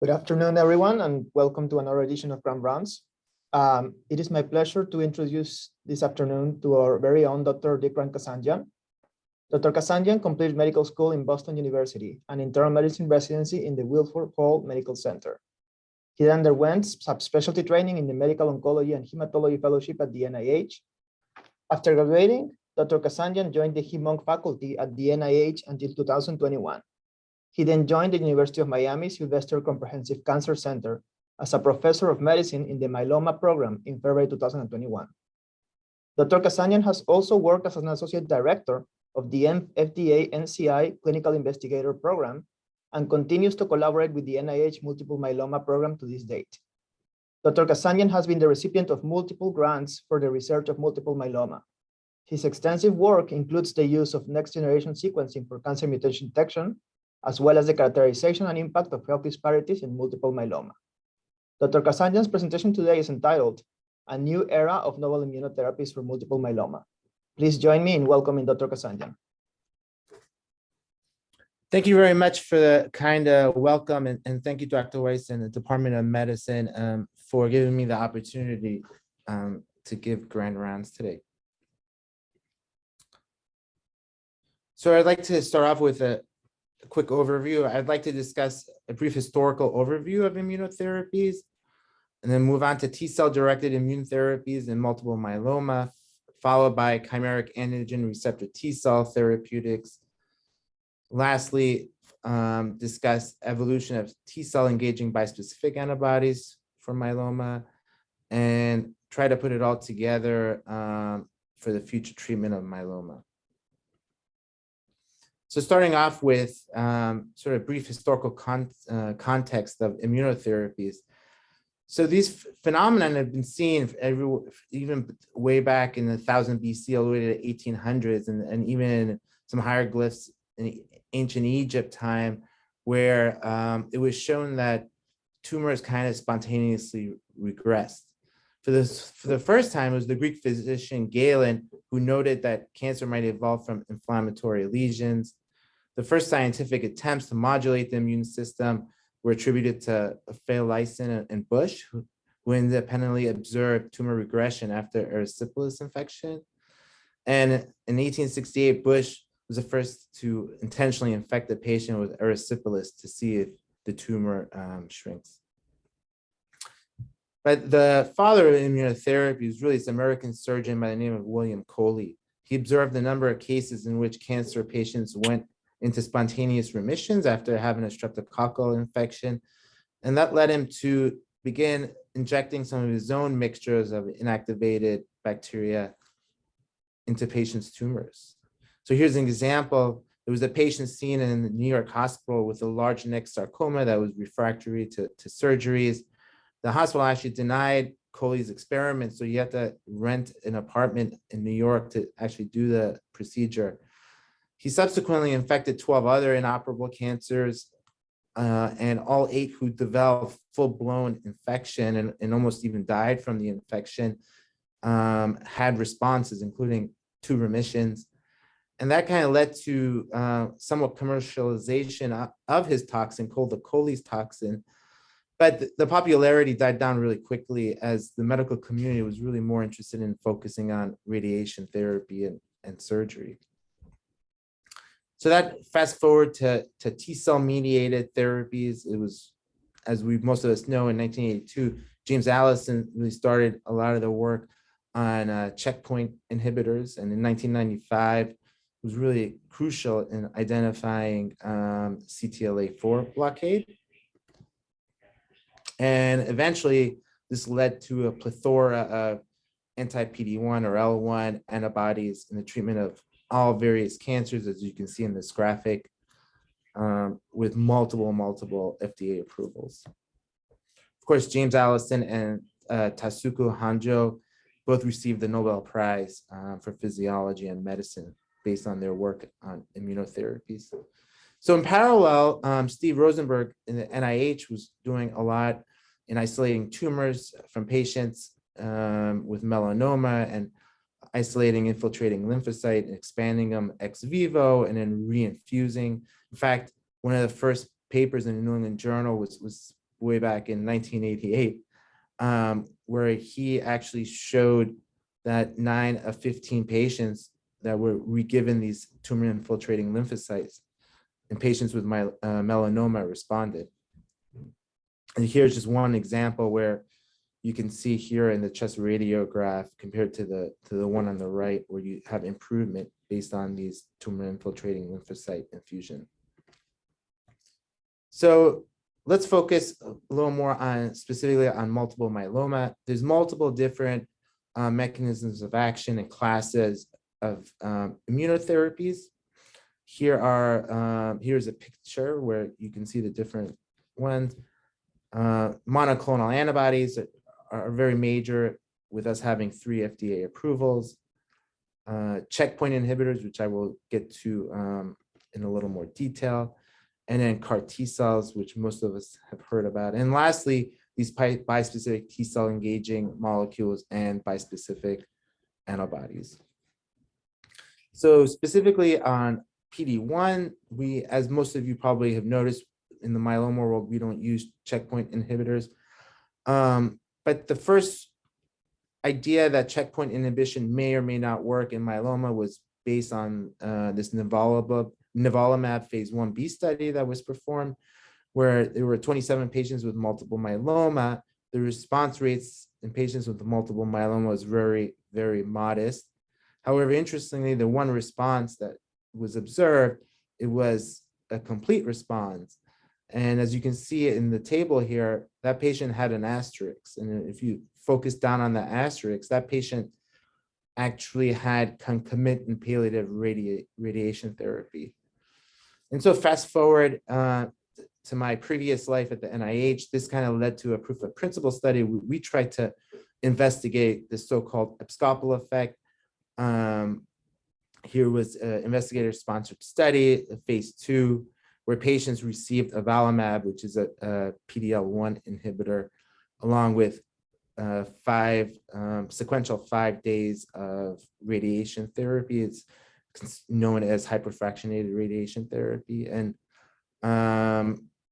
Good afternoon, everyone, and welcome to another edition of Grand Rounds. It is my pleasure to introduce this afternoon to our very own Dr. Dickran Kazandjian. Dr. Kazandjian completed medical school in Boston University and internal medicine residency in the Wilford Hall Medical Center. He then underwent subspecialty training in the medical oncology and hematology fellowship at the NIH. After graduating, Dr. Kazandjian joined the Hem-Onc faculty at the NIH until 2021. He then joined the University of Miami Sylvester Comprehensive Cancer Center as a professor of medicine in the Myeloma program in February 2021. Dr. Kazandjian has also worked as an associate director of the FDA NCI Clinical Investigator Program and continues to collaborate with the NIH Multiple Myeloma Program to this date. Dr. Kazandjian has been the recipient of multiple grants for the research of multiple myeloma. His extensive work includes the use of next-generation sequencing for cancer mutation detection, as well as the characterization and impact of health disparities in multiple myeloma. Dr. Kazandjian's presentation today is entitled, A New Era of Novel Immunotherapies for Multiple Myeloma. Please join me in welcoming Dr. Kazandjian. Thank you very much for the kind welcome, and thank you, Dr. Weiss and the Department of Medicine for giving me the opportunity to give grand rounds today. So I'd like to start off with a quick overview. I'd like to discuss a brief historical overview of immunotherapies, and then move on to T-cell directed immune therapies in multiple myeloma, followed by chimeric antigen receptor T-cell therapeutics. Lastly, discuss evolution of T-cell engaging bispecific antibodies for myeloma, and try to put it all together for the future treatment of myeloma. So starting off with sort of brief historical context of immunotherapies. So these phenomena have been seen even way back in the 1000 BC all the way to the 1800s, and even some hieroglyphs in ancient Egypt time, where it was shown that tumors kind of spontaneously regressed. For the first time, it was the Greek physician Galen who noted that cancer might evolve from inflammatory lesions. The first scientific attempts to modulate the immune system were attributed to Phelan and Bush, who independently observed tumor regression after erysipelas infection. And in 1868, Bush was the first to intentionally infect a patient with erysipelas to see if the tumor shrinks. But the father of immunotherapy was really this American surgeon by the name of William Coley. He observed a number of cases in which cancer patients went into spontaneous remissions after having a streptococcal infection. And that led him to begin injecting some of his own mixtures of inactivated bacteria into patients' tumors. So here's an example. There was a patient seen in the New York hospital with a large neck sarcoma that was refractory to surgeries. The hospital actually denied Coley's experiment, so you had to rent an apartment in New York to actually do the procedure. He subsequently infected 12 other inoperable cancers, and all 8 who developed full-blown infection and almost even died from the infection had responses, including 2 remissions. And that kind of led to somewhat commercialization of his toxin called the Coley's toxin. But the popularity died down really quickly as the medical community was really more interested in focusing on radiation therapy and surgery. So that fast forward to T-cell mediated therapies. It was, as most of us know, in 1982, James Allison really started a lot of the work on checkpoint inhibitors. And in 1995, it was really crucial in identifying CTLA-4 blockade. And eventually, this led to a plethora of anti-PD-1 or L1 antibodies in the treatment of all various cancers, as you can see in this graphic, with multiple FDA approvals. Of course, James Allison and Tasuku Honjo both received the Nobel Prize for Physiology and Medicine based on their work on immunotherapies. So in parallel, Steve Rosenberg in the NIH was doing a lot in isolating tumors from patients with melanoma and isolating infiltrating lymphocyte and expanding them ex vivo and then reinfusing. In fact, one of the first papers in the New England Journal was way back in 1988, where he actually showed that 9 of 15 patients that were re-given these tumor-infiltrating lymphocytes in patients with melanoma responded. And here's just one example where you can see here in the chest radiograph compared to the one on the right, where you have improvement based on these tumor-infiltrating lymphocyte infusion. So let's focus a little more on specifically on multiple myeloma. There's multiple different mechanisms of action and classes of immunotherapies. Here's a picture where you can see the different ones. Monoclonal antibodies are very major, with us having 3 FDA approvals. Checkpoint inhibitors, which I will get to in a little more detail. And then CAR T cells, which most of us have heard about. And lastly, these bispecific T cell engaging molecules and bispecific antibodies. So specifically on PD-1, as most of you probably have noticed, in the myeloma world, we don't use checkpoint inhibitors. But the first idea that checkpoint inhibition may or may not work in myeloma was based on this nivolumab phase 1b study that was performed, where there were 27 patients with multiple myeloma. The response rates in patients with multiple myeloma was very, very modest. However, interestingly, the one response that was observed, it was a complete response. And as you can see in the table here, that patient had an asterisk. And if you focus down on the asterisk, that patient actually had concomitant palliative radiation therapy. And so fast forward to my previous life at the NIH, this kind of led to a proof of principle study. We tried to investigate the so-called abscopal effect. Here was an investigator-sponsored study, a phase 2, where patients received avelumab, which is a PD-L1 inhibitor, along with sequential 5 days of radiation therapy. It's known as hyperfractionated radiation therapy. And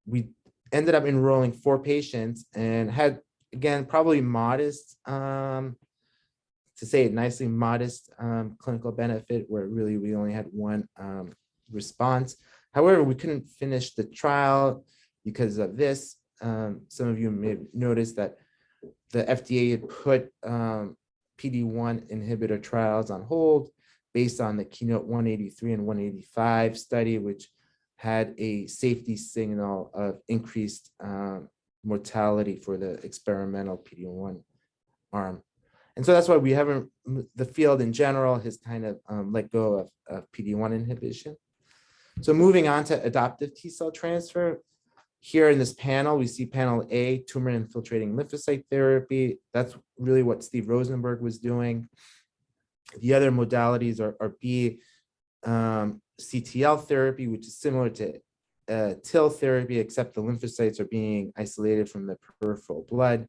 we ended up enrolling 4 patients and had, again, probably modest, to say it nicely, modest clinical benefit, where really we only had 1 response. However, we couldn't finish the trial because of this. Some of you may have noticed that the FDA had put PD-1 inhibitor trials on hold based on the Keynote 183 and 185 study, which had a safety signal of increased mortality for the experimental PD-1 arm. And so that's why we haven't, the field in general has kind of let go of PD-1 inhibition. So moving on to adoptive T cell transfer. Here in this panel, we see panel A, tumor infiltrating lymphocyte therapy. That's really what Steve Rosenberg was doing. The other modalities are B, CTL therapy, which is similar to TIL therapy, except the lymphocytes are being isolated from the peripheral blood.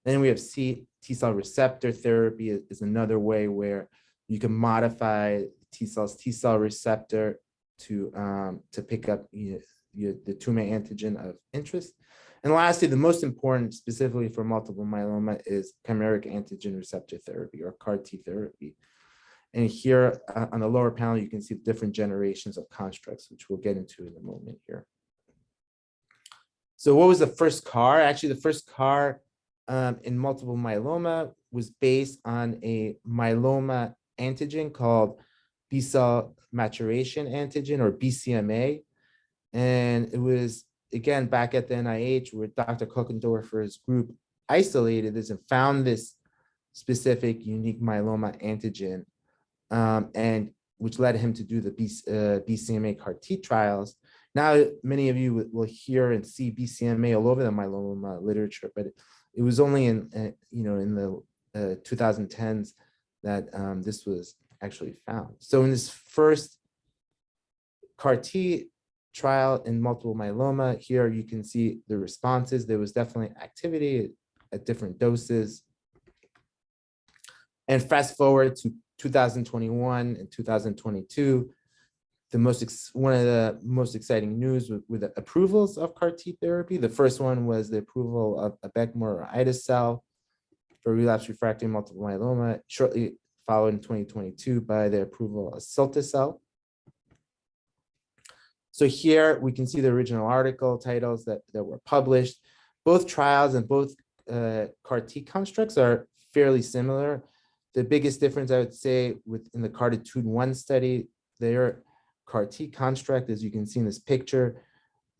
Then we have T cell receptor therapy is another way where you can modify T cell receptor to pick up the tumor antigen of interest. And lastly, the most important specifically for multiple myeloma is chimeric antigen receptor therapy, or CAR T therapy. And here on the lower panel, you can see different generations of constructs, which we'll get into in a moment here. So what was the first CAR? Actually, the first CAR in multiple myeloma was based on a myeloma antigen called B cell maturation antigen, or BCMA. And it was, again, back at the NIH, where Dr. Kuckendorfer's group isolated this and found this specific unique myeloma antigen, and which led him to do the BCMA CAR T trials. Now, many of you will hear and see BCMA all over the myeloma literature, but it was only in the 2010s that this was actually found. So in this first CAR T trial in multiple myeloma, here you can see the responses. There was definitely activity at different doses. And fast forward to 2021 and 2022, one of the most exciting news with the approvals of CAR T therapy. The first one was the approval of Abecma or ide-cel for relapsed refractory multiple myeloma, shortly followed in 2022 by the approval of cilta-cel. So here we can see the original article titles that were published. Both trials and both CAR T constructs are fairly similar. The biggest difference I would say within the CARTITUDE-1 study, their CAR T construct, as you can see in this picture,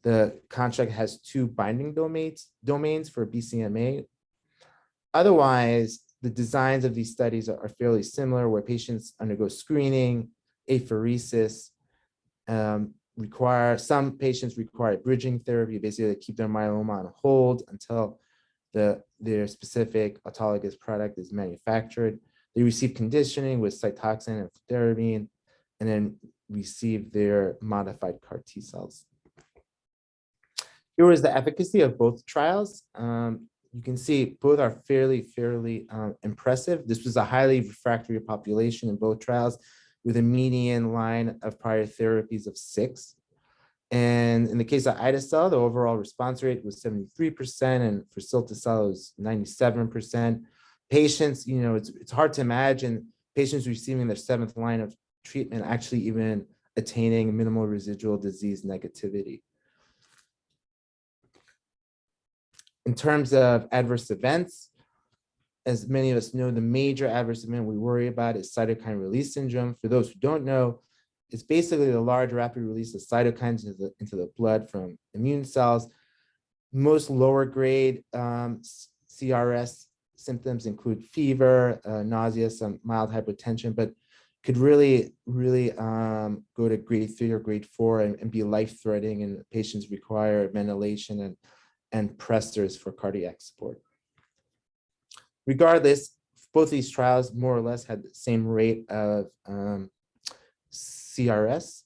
the construct has 2 binding domains for BCMA. Otherwise, the designs of these studies are fairly similar, where patients undergo screening, apheresis, some patients require bridging therapy, basically to keep their myeloma on hold until their specific autologous product is manufactured. They receive conditioning with Cytoxan and fludarabine, and then receive their modified CAR T cells. Here is the efficacy of both trials. You can see both are fairly impressive. This was a highly refractory population in both trials with a median line of prior therapies of 6. And in the case of ide-cel, the overall response rate was 73%, and for cilta-cel it was 97%. Patients, it's hard to imagine patients receiving their 7th line of treatment actually even attaining minimal residual disease negativity. In terms of adverse events, as many of us know, the major adverse event we worry about is cytokine release syndrome. For those who don't know, it's basically the large rapid release of cytokines into the blood from immune cells. Most lower grade CRS symptoms include fever, nausea, some mild hypotension, but could really go to grade 3 or grade 4 and be life-threatening, and patients require ventilation and pressors for cardiac support. Regardless, both these trials more or less had the same rate of CRS.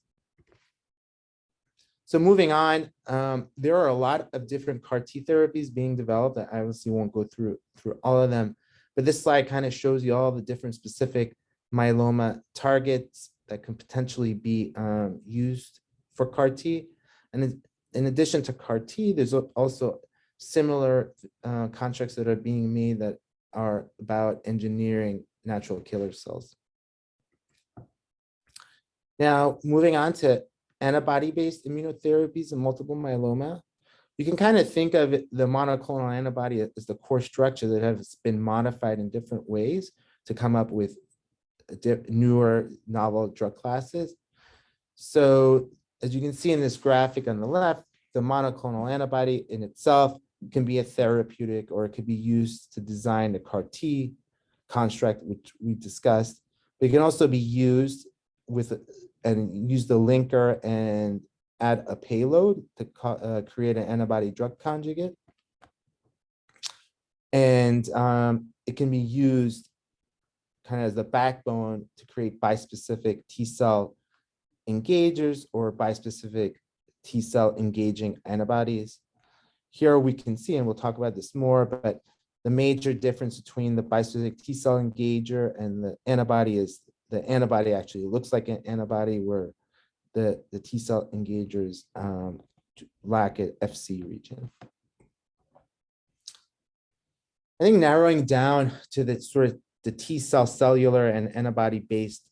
So moving on, there are a lot of different CAR T therapies being developed. I obviously won't go through all of them, but this slide kind of shows you all the different specific myeloma targets that can potentially be used for CAR T. And in addition to CAR T, there's also similar constructs that are being made that are about engineering natural killer cells. Now, moving on to antibody-based immunotherapies in multiple myeloma, you can kind of think of the monoclonal antibody as the core structure that has been modified in different ways to come up with newer novel drug classes. So as you can see in this graphic on the left, the monoclonal antibody in itself can be a therapeutic, or it could be used to design the CAR T construct, which we discussed. But it can also be used and use the linker and add a payload to create an antibody drug conjugate. And it can be used kind of as the backbone to create bispecific T-cell engagers or bispecific T-cell engaging antibodies. Here we can see, and we'll talk about this more, but the major difference between the bispecific T-cell engager and the antibody is the antibody actually looks like an antibody, where the T-cell engagers lack an FC region. I think narrowing down to the sort of the T-cell cellular and antibody-based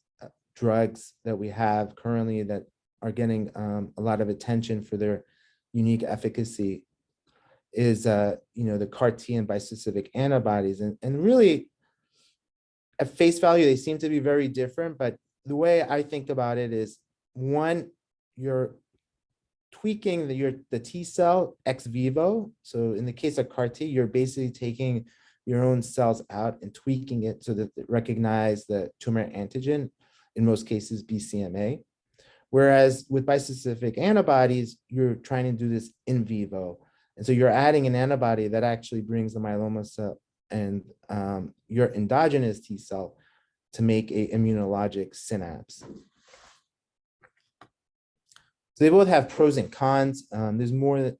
drugs that we have currently that are getting a lot of attention for their unique efficacy is the CAR T and bispecific antibodies. And really, at face value, they seem to be very different, but the way I think about it is, one, you're tweaking the T cell ex vivo. So in the case of CAR T, you're basically taking your own cells out and tweaking it so that it recognize the tumor antigen, in most cases BCMA. Whereas with bispecific antibodies, you're trying to do this in vivo. And so you're adding an antibody that actually brings the myeloma cell and your endogenous T cell to make a immunologic synapse. So they both have pros and cons. There's more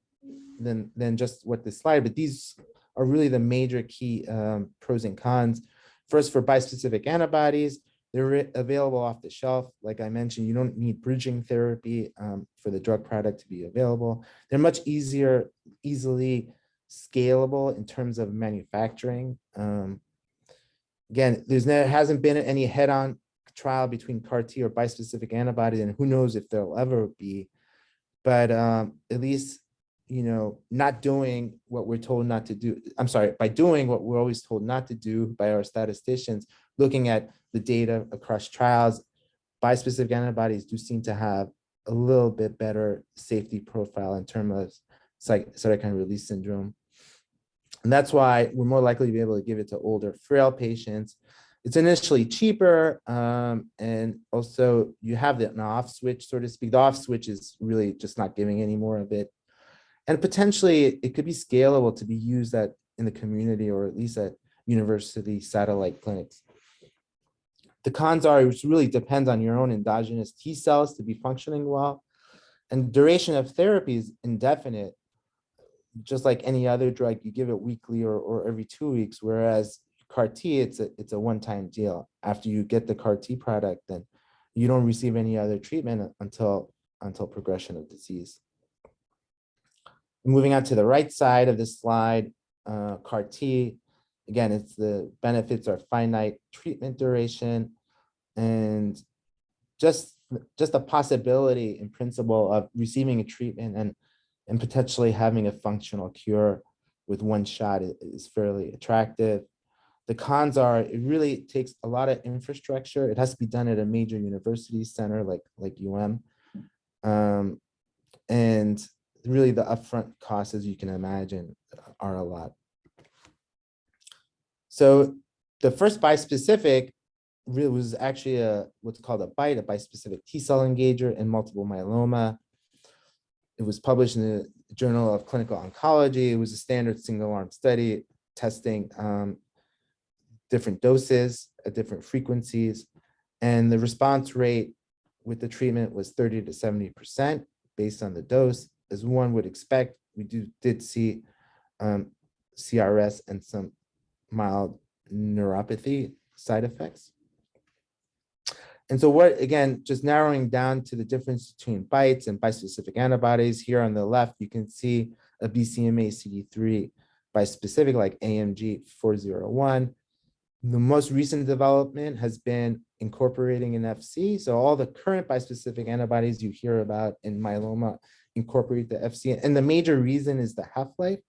than just what this slide, but these are really the major key pros and cons. First, for bispecific antibodies, They're available off the shelf. Like I mentioned, you don't need bridging therapy for the drug product to be available. They're much easily scalable in terms of manufacturing. Again, there hasn't been any head-on trial between CAR T or bispecific antibodies, and who knows if there'll ever be. But at least, not doing what we're told not to do. I'm sorry, by doing what we're always told not to do by our statisticians, looking at the data across trials, bispecific antibodies do seem to have a little bit better safety profile in terms of cytokine release syndrome. And that's why we're more likely to be able to give it to older, frail patients. It's initially cheaper, and also you have an off switch, so to speak. The off switch is really just not giving any more of it. And potentially it could be scalable to be used in the community or at least at university satellite clinics. The cons are it really depends on your own endogenous T cells to be functioning well. And duration of therapy is indefinite. Just like any other drug, you give it weekly or every 2 weeks, whereas CAR T, it's a one-time deal. After you get the CAR T product, then you don't receive any other treatment until progression of disease. Moving on to the right side of this slide, CAR T, again, it's the benefits are finite treatment duration and just a possibility in principle of receiving a treatment and potentially having a functional cure with one shot is fairly attractive. The cons are it really takes a lot of infrastructure. It has to be done at a major university center like UM. And really the upfront costs, as you can imagine, are a lot. So the first bispecific really was actually what's called a bispecific T cell engager in multiple myeloma. It was published in the Journal of Clinical Oncology. It was a standard single-arm study testing different doses at different frequencies. And the response rate with the treatment was 30 to 70% based on the dose. As one would expect, we did see CRS and some mild neuropathy side effects. And so again, just narrowing down to the difference between BiTEs and bispecific antibodies, here on the left, you can see a BCMA CD3 bispecific like AMG 401. The most recent development has been incorporating an FC. So all the current bispecific antibodies you hear about in myeloma incorporate the FC. And the major reason is the half-life.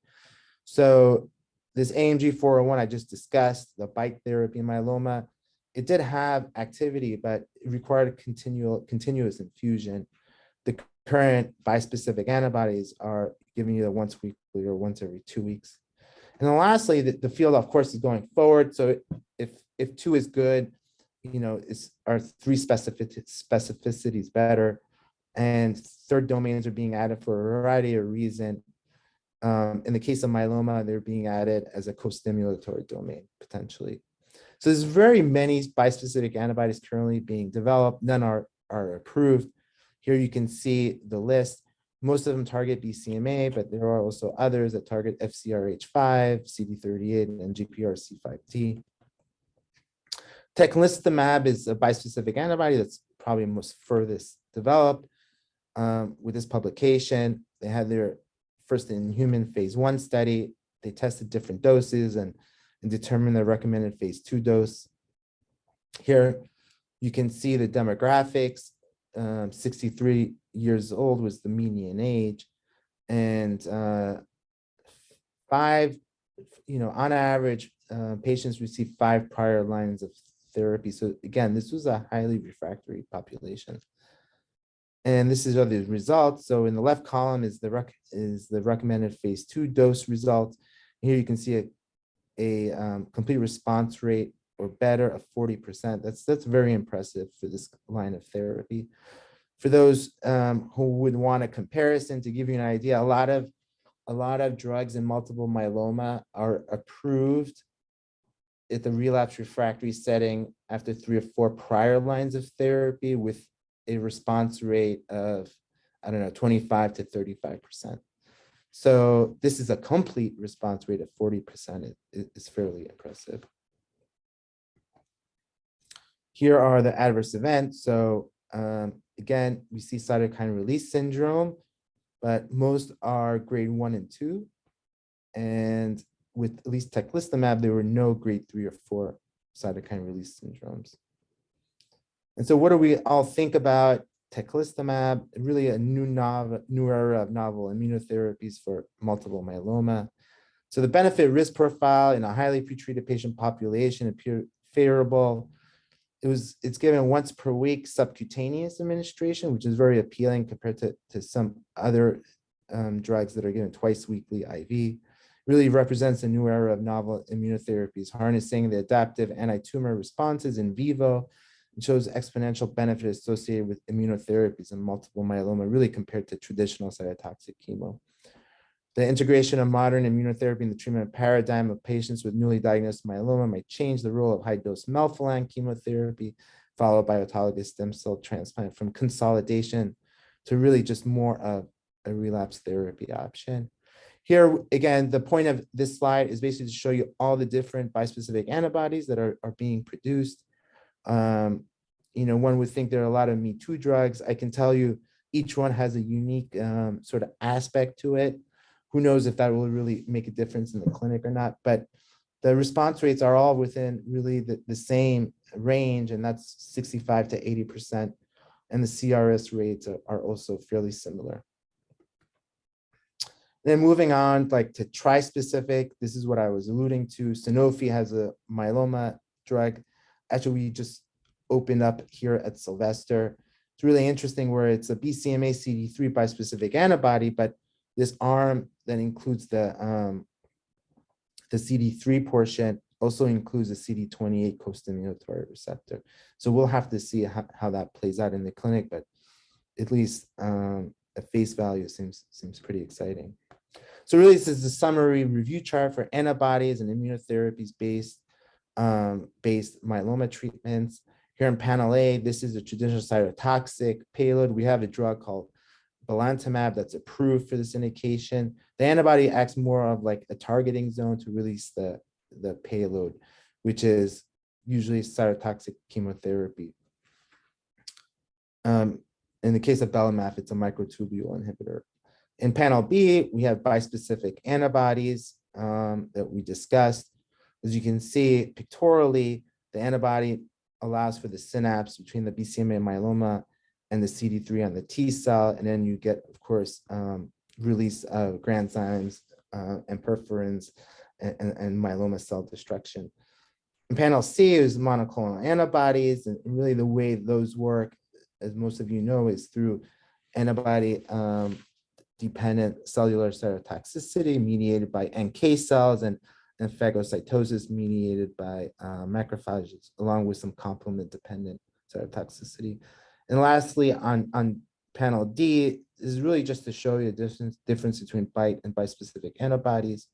So this AMG 401 I just discussed, the BiTE therapy in myeloma, it did have activity, but it required continuous infusion. The current bispecific antibodies are giving you the once weekly or once every 2 weeks. And then lastly, the field, of course, is going forward. So if 2 is good, are 3 specificities better, and third domains are being added for a variety of reasons. In the case of myeloma, they're being added as a co-stimulatory domain potentially. So there's very many bispecific antibodies currently being developed. None are approved. Here you can see the list. Most of them target BCMA, but there are also others that target FcRH5, CD38, and GPRC5D. Teclistamab is a bispecific antibody that's probably most furthest developed. With this publication, they had their first in human phase 1 study. They tested different doses and determined the recommended phase 2 dose. Here you can see the demographics. 63 years old was the median age, and on average, patients receive 5 prior lines of therapy. So again, this was a highly refractory population. And this is the results. So in the left column is the recommended phase 2 dose result. Here you can see a complete response rate or better of 40%. That's very impressive for this line of therapy. For those who would want a comparison, to give you an idea, a lot of drugs in multiple myeloma are approved at the relapse refractory setting after 3 or 4 prior lines of therapy with a response rate of, 25 to 35%. So this is a complete response rate of 40%. It is fairly impressive. Here are the adverse events. So again, we see cytokine release syndrome, but most are grade 1 and 2. And with at least teclistamab, there were no grade 3 or 4 cytokine release syndromes. And so what do we all think about teclistamab? Really a new era of novel immunotherapies for multiple myeloma. So the benefit risk profile in a highly pretreated patient population appeared favorable. It's given once per week subcutaneous administration, which is very appealing compared to some other drugs that are given twice weekly IV. Really represents a new era of novel immunotherapies, harnessing the adaptive anti-tumor responses in vivo, and shows exponential benefit associated with immunotherapies in multiple myeloma, really compared to traditional cytotoxic chemo. The integration of modern immunotherapy in the treatment paradigm of patients with newly diagnosed myeloma might change the role of high-dose melphalan chemotherapy, followed by autologous stem cell transplant, from consolidation to really just more of a relapse therapy option. Here, again, the point of this slide is basically to show you all the different bispecific antibodies that are being produced. One would think there are a lot of Me Too drugs. I can tell you each one has a unique sort of aspect to it. Who knows if that will really make a difference in the clinic or not, but the response rates are all within really the same range, and that's 65 to 80%. And the CRS rates are also fairly similar. Then moving on to tri-specific, this is what I was alluding to. Sanofi has a myeloma drug. Actually, we just opened up here at Sylvester. It's really interesting where it's a BCMA CD3 bispecific antibody, but this arm that includes the CD3 portion also includes the CD28 co-stimulatory receptor. So we'll have to see how that plays out in the clinic, but at least at face value seems pretty exciting. So really, this is the summary review chart for antibodies and immunotherapies based myeloma treatments. Here in panel A, this is a traditional cytotoxic payload. We have a drug called belantamab that's approved for this indication. The antibody acts more of like a targeting zone to release the payload, which is usually cytotoxic chemotherapy. In the case of belantamab, it's a microtubule inhibitor. In panel B, we have bispecific antibodies that we discussed. As you can see pictorially, the antibody allows for the synapse between the BCMA myeloma and the CD3 on the T cell, and then you get, of course, release of granzymes and perforins and myeloma cell destruction. In panel C is monoclonal antibodies, and really the way those work, as most of you know, is through antibody dependent cellular cytotoxicity mediated by NK cells and phagocytosis mediated by macrophages, along with some complement dependent cytotoxicity. And lastly, on panel D is really just to show you the difference between BiTE and bispecific antibodies.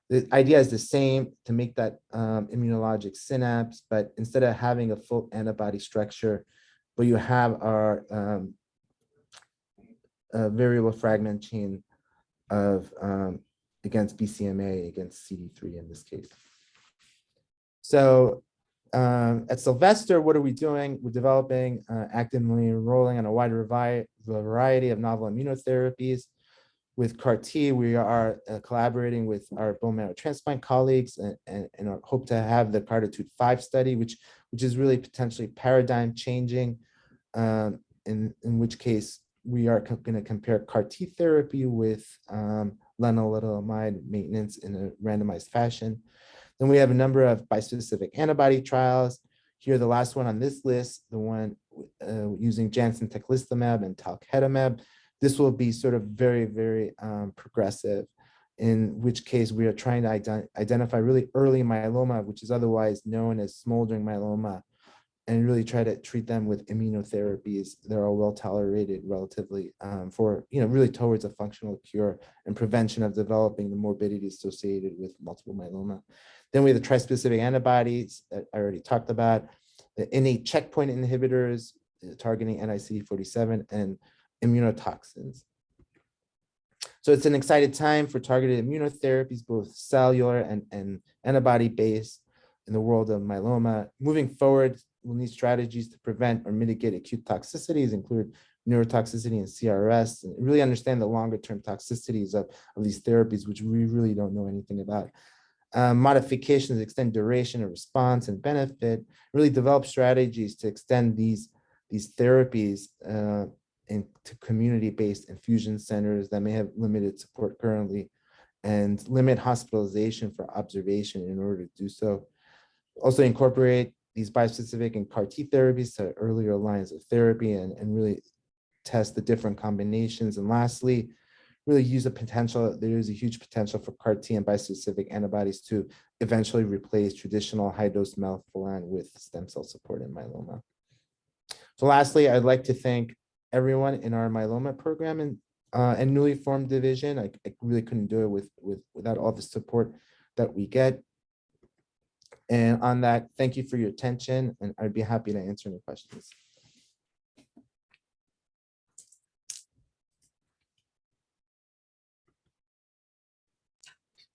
The idea is the same, to make that immunologic synapse, but instead of having a full antibody structure, what you have are a variable fragment chain of against BCMA, against CD3 in this case. So at Sylvester, what are we doing? We're developing, actively enrolling on a wide variety of novel immunotherapies. With CAR-T, we are collaborating with our bone marrow transplant colleagues and hope to have the CARTITUDE-5 study, which is really potentially paradigm changing, in which case we are going to compare CAR-T therapy with lenalidomide maintenance in a randomized fashion. Then we have a number of bispecific antibody trials. Here, the last one on this list, the one using Janssen teclistamab and talquetamab. This will be sort of very, very progressive, in which case we are trying to identify really early myeloma, which is otherwise known as smoldering myeloma, and really try to treat them with immunotherapies that are well tolerated relatively for, really towards a functional cure and prevention of developing the morbidity associated with multiple myeloma. Then we have the trispecific antibodies that I already talked about, the innate checkpoint inhibitors targeting anti-CD47 and immunotoxins. So it's an exciting time for targeted immunotherapies, both cellular and antibody-based. in the world of myeloma. Moving forward, we'll need strategies to prevent or mitigate acute toxicities, include neurotoxicity and CRS, and really understand the longer term toxicities of these therapies, which we really don't know anything about. Modifications extend duration of response and benefit, really develop strategies to extend these therapies into community-based infusion centers that may have limited support currently, and limit hospitalization for observation in order to do so. Also incorporate these bispecific and CAR T therapies to earlier lines of therapy and really test the different combinations. And lastly, really use the potential. There is a huge potential for CAR T and bispecific antibodies to eventually replace traditional high-dose melphalan with stem cell support in myeloma. So lastly, I'd like to thank everyone in our myeloma program and newly formed division. I really couldn't do it without all the support that we get. And on that, thank you for your attention, and I'd be happy to answer any questions.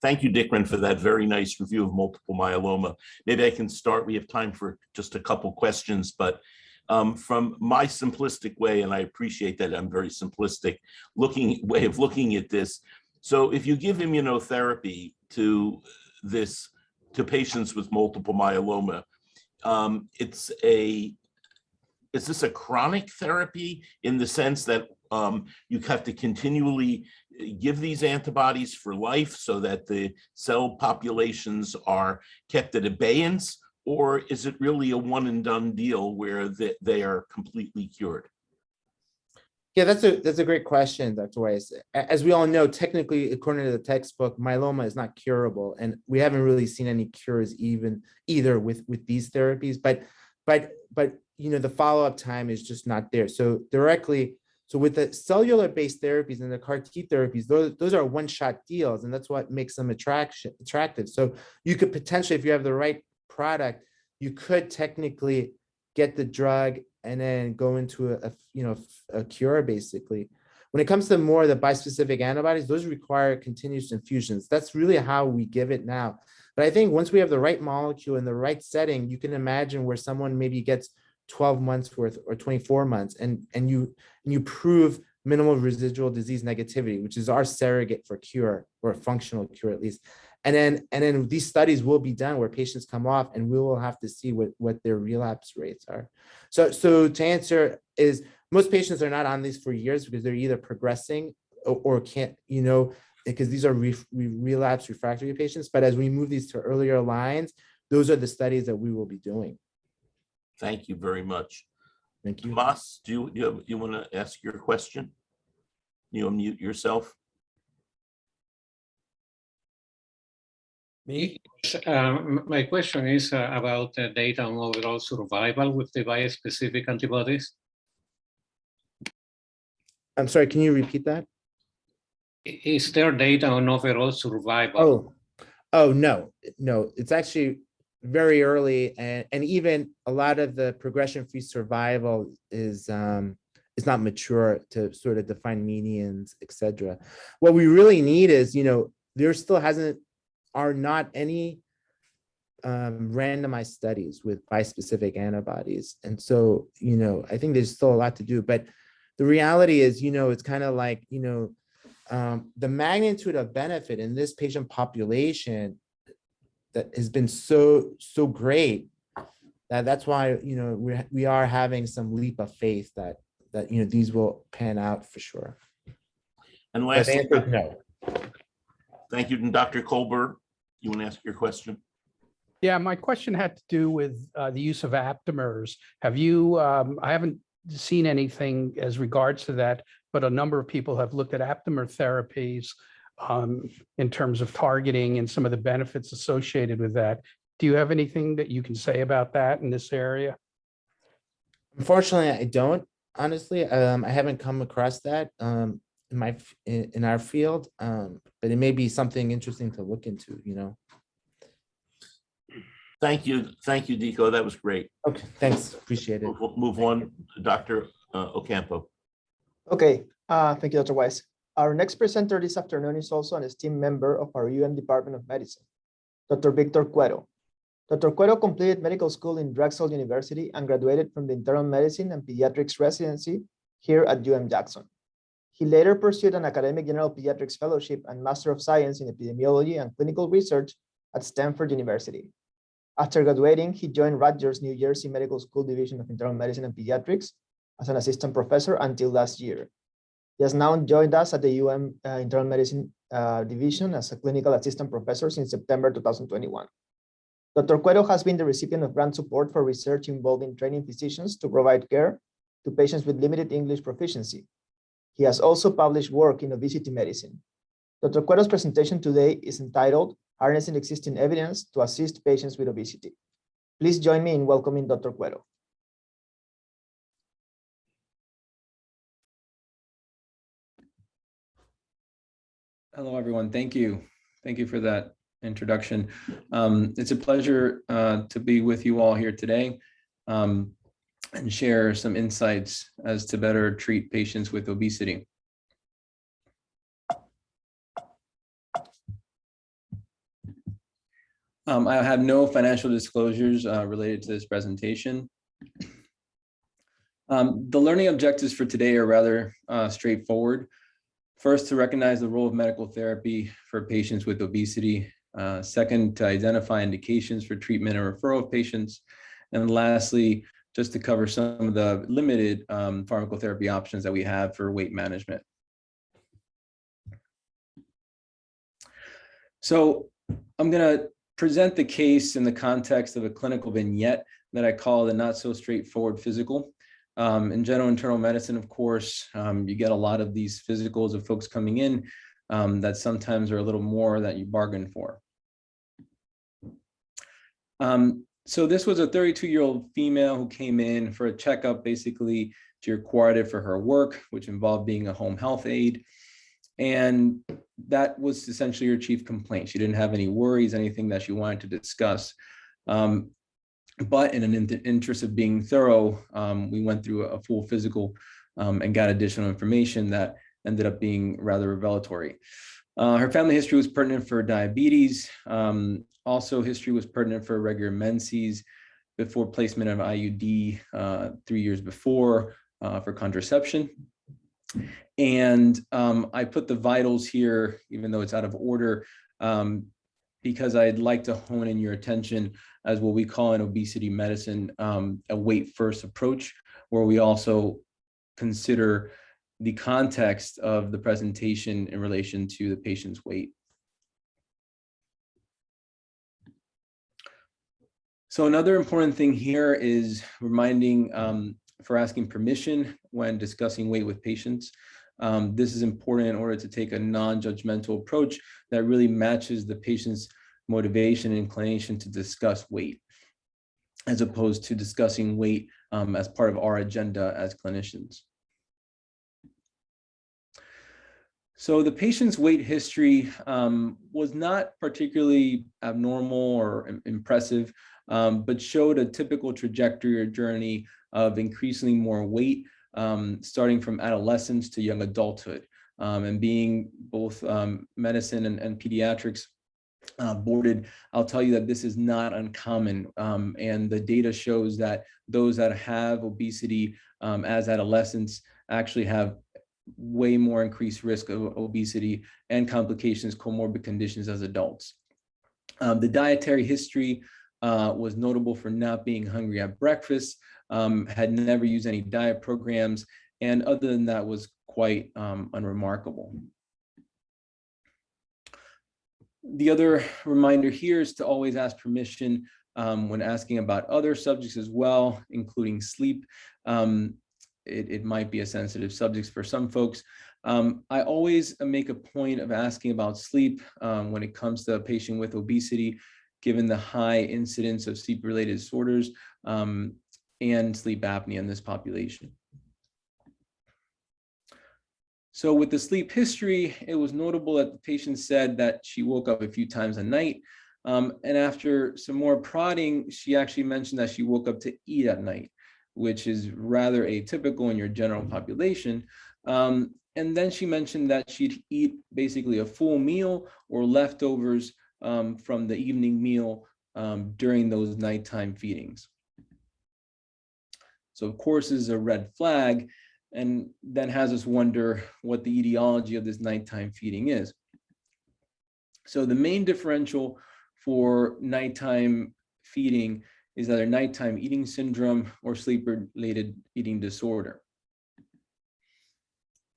Thank you, Dickran, for that very nice review of multiple myeloma. Maybe I can start. We have time for just a couple questions, but from my simplistic way, and I appreciate that I'm very simplistic way of looking at this. So if you give immunotherapy to patients with multiple myeloma, is this a chronic therapy in the sense that you have to continually give these antibodies for life so that the cell populations are kept at abeyance? Or is it really a one and done deal where they are completely cured? Yeah, that's a great question, Dr. Weiss. As we all know, technically, according to the textbook, myeloma is not curable, and we haven't really seen any cures either with these therapies. But the follow-up time is just not there. So with the cellular-based therapies and the CAR T therapies, those are one-shot deals, and that's what makes them attractive. So you could potentially, if you have the right product, you could technically get the drug and then go into a cure, basically. When it comes to more of the bispecific antibodies, those require continuous infusions. That's really how we give it now. But I think once we have the right molecule in the right setting, you can imagine where someone maybe gets 12 months worth or 24 months, and you prove minimal residual disease negativity, which is our surrogate for cure, or a functional cure at least. And then these studies will be done where patients come off, and we will have to see what their relapse rates are. So to answer is, most patients are not on these for years because they're either progressing or can't, because these are relapse refractory patients. But as we move these to earlier lines, those are the studies that we will be doing. Thank you very much. Thank you. Tomas, do you want to ask your question? You unmute yourself. Me? My question is about the data on overall survival with the bispecific antibodies. I'm sorry, can you repeat that? Is there data on overall survival? Oh, no. It's actually very early, and even a lot of the progression-free survival is not mature to sort of define medians, etc. What we really need is, there still are not any randomized studies with bispecific antibodies. And so, I think there's still a lot to do, but the reality is, it's kind of like, the magnitude of benefit in this patient population that has been so great that's why, we are having some leap of faith that these will pan out for sure. And lastly, no. Thank you. And Dr. Colbert, you want to ask your question? Yeah, my question had to do with the use of aptamers. Have you, I haven't seen anything as regards to that, but a number of people have looked at aptamer therapies in terms of targeting and some of the benefits associated with that. Do you have anything that you can say about that in this area? Unfortunately, I don't, honestly. I haven't come across that in our field, but it may be something interesting to look into, Thank you, Dico. That was great. Okay, thanks. Appreciate it. We'll move on, Dr. Ocampo. Okay, thank you, Dr. Weiss. Our next presenter this afternoon is also an esteemed member of our UM Department of Medicine, Dr. Victor Cueto. Dr. Cueto completed medical school in Drexel University and graduated from the internal medicine and pediatrics residency here at Jackson. He later pursued an academic general pediatrics fellowship and Master of Science in epidemiology and clinical research at Stanford University. After graduating, he joined Rutgers, New Jersey Medical School Division of Internal Medicine and Pediatrics as an assistant professor until last year. He has now joined us at the Internal Medicine Division as a clinical assistant professor since September 2021. Dr. Cueto has been the recipient of grant support for research involving training physicians to provide care to patients with limited English proficiency. He has also published work in obesity medicine. Dr. Cueto's presentation today is entitled Harnessing Existing Evidence to Assist Patients with Obesity. Please join me in welcoming Dr. Cueto. Hello, everyone. Thank you. Thank you for that introduction. It's a pleasure to be with you all here today and share some insights as to better treat patients with obesity. I have no financial disclosures related to this presentation. The learning objectives for today are rather straightforward. First, to recognize the role of medical therapy for patients with obesity. Second, to identify indications for treatment and referral of patients. And lastly, just to cover some of the limited pharmacotherapy options that we have for weight management. So I'm going to present the case in the context of a clinical vignette that I call the not so straightforward physical. In general internal medicine, of course, you get a lot of these physicals of folks coming in that sometimes are a little more that you bargain for. So this was a 32-year-old female who came in for a checkup, basically to require it for her work, which involved being a home health aide. And that was essentially her chief complaint. She didn't have any worries, anything that she wanted to discuss. But in an interest of being thorough, we went through a full physical and got additional information that ended up being rather revelatory. Her family history was pertinent for diabetes. Also, history was pertinent for irregular menses before placement of IUD 3 years before for contraception. And I put the vitals here, even though it's out of order, because I'd like to hone in your attention as what we call in obesity medicine, a weight-first approach, where we also consider the context of the presentation in relation to the patient's weight. So another important thing here is reminding for asking permission when discussing weight with patients. This is important in order to take a non-judgmental approach that really matches the patient's motivation and inclination to discuss weight, as opposed to discussing weight as part of our agenda as clinicians. So the patient's weight history was not particularly abnormal or impressive, but showed a typical trajectory or journey of increasingly more weight, starting from adolescence to young adulthood. And being both medicine and pediatrics boarded, I'll tell you that this is not uncommon. And the data shows that those that have obesity as adolescents actually have way more increased risk of obesity and complications, comorbid conditions as adults. The dietary history was notable for not being hungry at breakfast, had never used any diet programs, and other than that was quite unremarkable. The other reminder here is to always ask permission when asking about other subjects as well, including sleep. It might be a sensitive subject for some folks. I always make a point of asking about sleep when it comes to a patient with obesity, given the high incidence of sleep-related disorders and sleep apnea in this population. So with the sleep history, it was notable that the patient said that she woke up a few times a night. And after some more prodding, she actually mentioned that she woke up to eat at night, which is rather atypical in your general population. And then she mentioned that she'd eat basically a full meal or leftovers from the evening meal during those nighttime feedings. So of course, this is a red flag, and then has us wonder what the etiology of this nighttime feeding is. So the main differential for nighttime feeding is either nighttime eating syndrome or sleep-related eating disorder.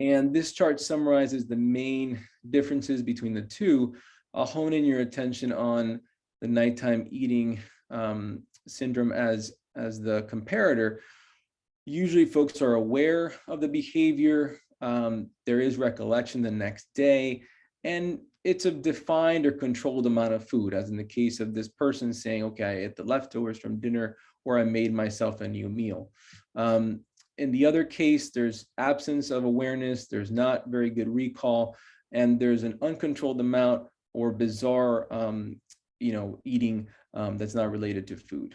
And this chart summarizes the main differences between the two. I'll hone in your attention on the nighttime eating syndrome as the comparator. Usually folks are aware of the behavior. There is recollection the next day, and it's a defined or controlled amount of food, as in the case of this person saying, okay, I ate the leftovers from dinner, or I made myself a new meal. In the other case, there's absence of awareness, there's not very good recall, and there's an uncontrolled amount or bizarre eating that's not related to food.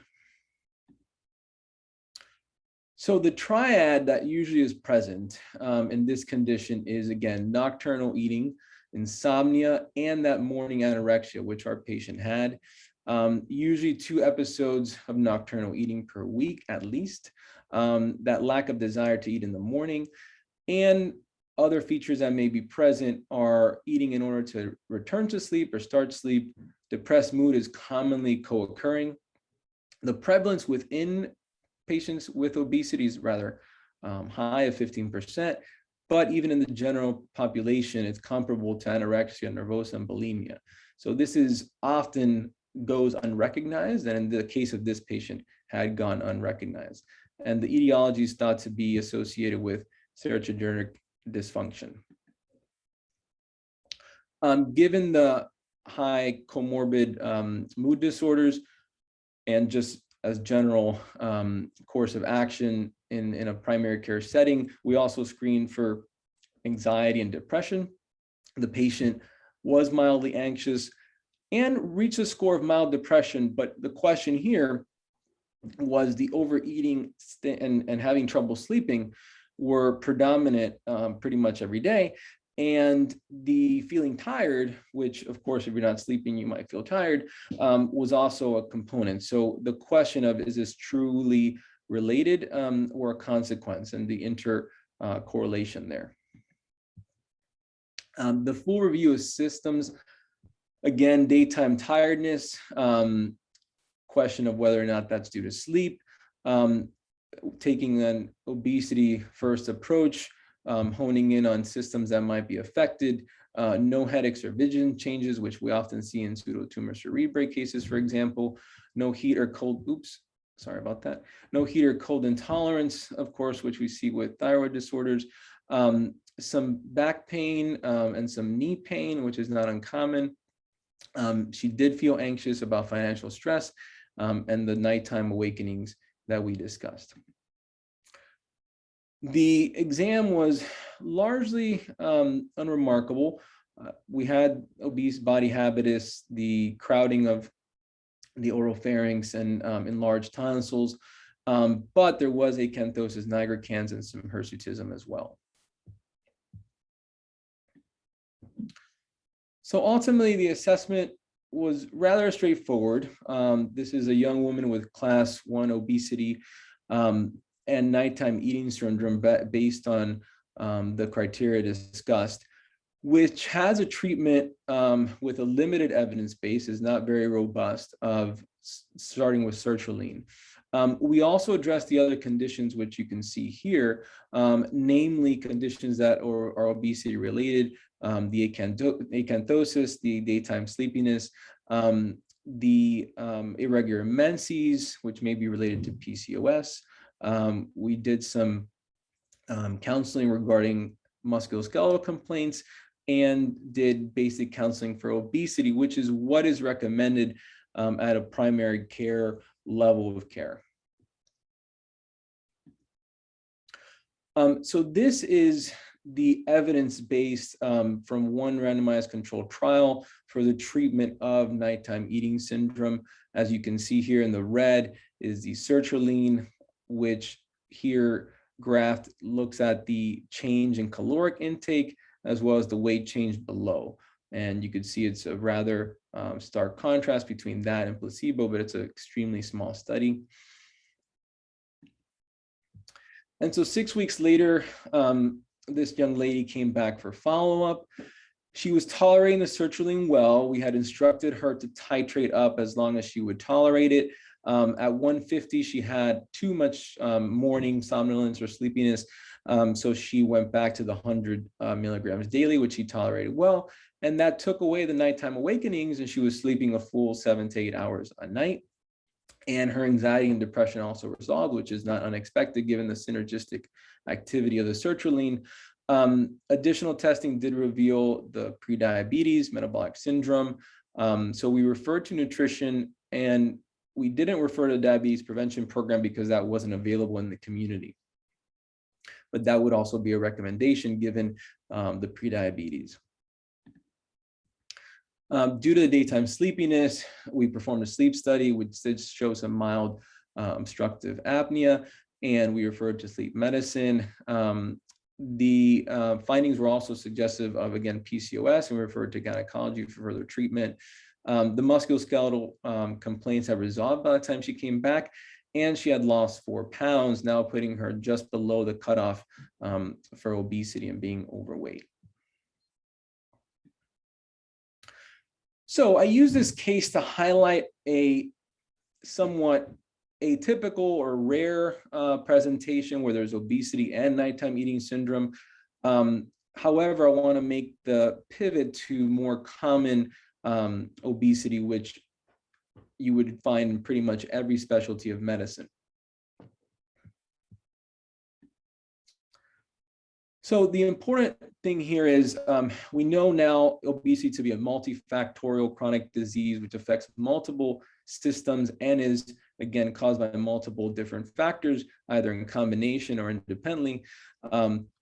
So the triad that usually is present in this condition is, again, nocturnal eating, insomnia, and that morning anorexia, which our patient had. Usually 2 episodes of nocturnal eating per week at least, that lack of desire to eat in the morning, and other features that may be present are eating in order to return to sleep or start sleep. Depressed mood is commonly co-occurring. The prevalence within patients with obesity is rather high at 15%, but even in the general population, it's comparable to anorexia nervosa and bulimia. So this is often goes unrecognized, and in the case of this patient, had gone unrecognized. And the etiology is thought to be associated with serotonergic dysfunction. Given the high comorbid mood disorders, and just as general course of action in a primary care setting, we also screen for anxiety and depression. The patient was mildly anxious and reached a score of mild depression, but the question here was the overeating and having trouble sleeping were predominant pretty much every day. And the feeling tired, which of course, if you're not sleeping, you might feel tired, was also a component. So the question of, is this truly related or a consequence, and the intercorrelation there. The full review of systems, again, daytime tiredness, question of whether or not that's due to sleep, taking an obesity first approach, honing in on systems that might be affected, no headaches or vision changes, which we often see in pseudotumor cerebrae cases, for example, no heat or cold, no heat or cold intolerance, of course, which we see with thyroid disorders, some back pain and some knee pain, which is not uncommon. She did feel anxious about financial stress and the nighttime awakenings that we discussed. The exam was largely unremarkable. We had obese body habitus, the crowding of the oropharynx and enlarged tonsils, but there was acanthosis nigricans and some hirsutism as well. So ultimately, the assessment was rather straightforward. This is a young woman with class 1 obesity and nighttime eating syndrome based on the criteria discussed, which has a treatment with a limited evidence base, is not very robust, of starting with sertraline. We also addressed the other conditions, which you can see here, namely conditions that are obesity related, the acanthosis, the daytime sleepiness, the irregular menses, which may be related to PCOS. We did some counseling regarding musculoskeletal complaints and did basic counseling for obesity, which is what is recommended at a primary care level of care. So this is the evidence-based from one randomized controlled trial for the treatment of nighttime eating syndrome. As you can see here in the red is the sertraline, which here graphed looks at the change in caloric intake as well as the weight change below. And you could see it's a rather stark contrast between that and placebo, but it's an extremely small study. And so 6 weeks later, this young lady came back for follow-up. She was tolerating the sertraline well. We had instructed her to titrate up as long as she would tolerate it. At 150, she had too much morning somnolence or sleepiness. So she went back to the 100 milligrams daily, which she tolerated well. And that took away the nighttime awakenings, and she was sleeping a full 7 to 8 hours a night. And her anxiety and depression also resolved, which is not unexpected given the synergistic activity of the sertraline. Additional testing did reveal the prediabetes, metabolic syndrome. So we referred to nutrition, and we didn't refer to the diabetes prevention program because that wasn't available in the community. But that would also be a recommendation given the prediabetes. Due to the daytime sleepiness, we performed a sleep study, which did show some mild obstructive apnea, and we referred to sleep medicine. The findings were also suggestive of, again, PCOS, and we referred to gynecology for further treatment. The musculoskeletal complaints had resolved by the time she came back, and she had lost 4 pounds, now putting her just below the cutoff for obesity and being overweight. So I use this case to highlight a somewhat atypical or rare presentation where there's obesity and nighttime eating syndrome. However, I want to make the pivot to more common obesity, which you would find in pretty much every specialty of medicine. So the important thing here is we know now obesity to be a multifactorial chronic disease which affects multiple systems and is, again, caused by multiple different factors, either in combination or independently,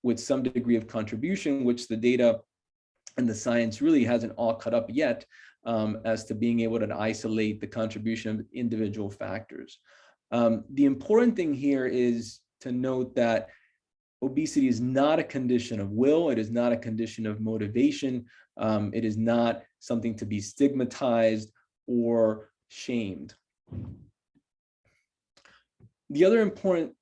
with some degree of contribution, which the data and the science really hasn't all cut up yet as to being able to isolate the contribution of individual factors. The important thing here is to note that obesity is not a condition of will. It is not a condition of motivation. It is not something to be stigmatized or shamed. The other important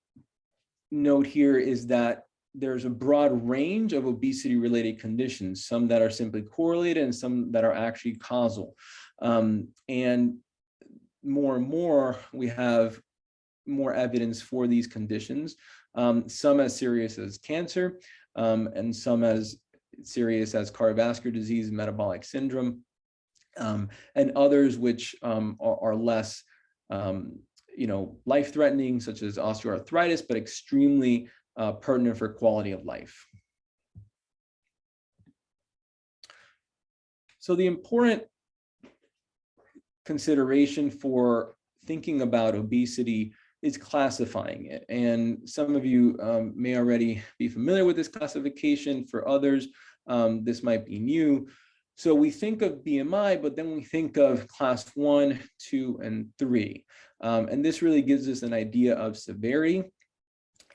note here is that there's a broad range of obesity-related conditions, some that are simply correlated and some that are actually causal. And more, we have more evidence for these conditions, some as serious as cancer, and some as serious as cardiovascular disease, metabolic syndrome, and others which are less life-threatening, such as osteoarthritis, but extremely pertinent for quality of life. So the important consideration for thinking about obesity is classifying it. And some of you may already be familiar with this classification. For others, this might be new. So we think of BMI, but then we think of class 1, 2, and 3. And this really gives us an idea of severity.